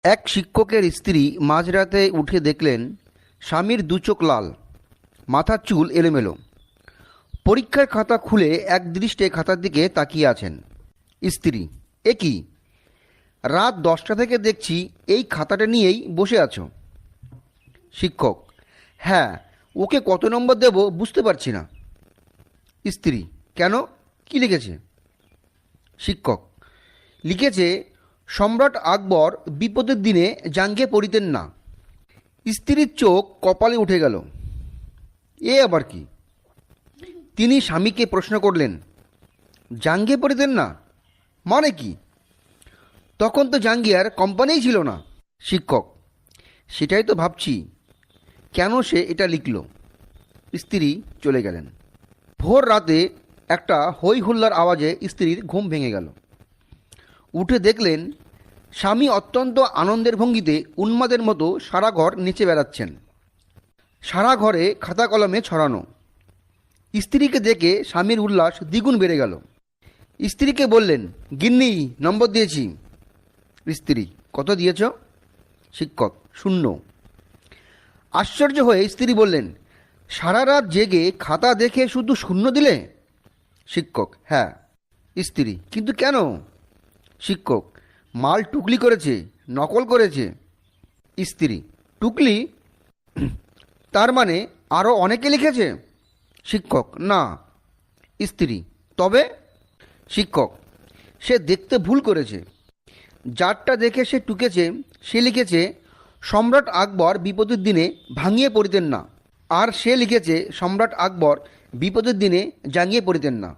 এক শিক্ষকের স্ত্রী মাঝরাতে উঠে দেখলেন স্বামীর দু চোখ লাল, মাথার চুল এলোমেলো। পরীক্ষার খাতা খুলে একদৃষ্টে খাতার দিকে তাকিয়ে আছেন। স্ত্রী: এ কি, রাত 10টা থেকে দেখছি এই খাতাটা নিয়েই বসে আছো? শিক্ষক: হ্যাঁ, ওকে কত নম্বর দেব বুঝতে পারছি না। স্ত্রী: কেন, কি লিখেছে? শিক্ষক: লিখেছে, সম্রাট আকবর বিপদের দিনে জাঙ্গে পড়িতেন না। স্ত্রীর চোখ কপালে উঠে গেল। এ আবার কি? তিনি স্বামীকে প্রশ্ন করলেন, জাঙ্গে পড়িতেন না মানে কি? তখন তো জাঙ্গিয়ার কোম্পানিই ছিল না। শিক্ষক: সেটাই তো ভাবছি, কেন সে এটা লিখল। স্ত্রী চলে গেলেন। ভোর রাতে একটা হই হুল্লার আওয়াজে স্ত্রীর ঘুম ভেঙে গেল। উঠে দেখলেন স্বামী অত্যন্ত আনন্দের ভঙ্গিতে উন্মাদের মতো সারা ঘর নেচে বেড়াচ্ছেন। সারা ঘরে খাতা কলমে ছড়ানো। স্ত্রীকে দেখে স্বামীর উল্লাস দ্বিগুণ বেড়ে গেল। স্ত্রীকে বললেন, গিন্নি, নম্বর দিয়েছি। স্ত্রী: কত দিয়েছ? শিক্ষক: 0। আশ্চর্য হয়ে স্ত্রী বললেন, সারা রাত জেগে খাতা দেখে শুধু 0 দিলে? শিক্ষক: হ্যাঁ। স্ত্রী: কিন্তু কেন? শিক্ষক: মাল টুকলি করেছে, নকল করেছে। স্ত্রী: টুকলি? তার মানে আরও অনেকে লিখেছে? শিক্ষক: না। স্ত্রী: তবে? শিক্ষক: সে দেখতে ভুল করেছে। যারটা দেখে সে টুকেছে সে লিখেছে, সম্রাট আকবর বিপদের দিনে ভাঙিয়ে পড়িতেন না। আর সে লিখেছে, সম্রাট আকবর বিপদের দিনে জাঙ্গিয়ে পড়িতেন না।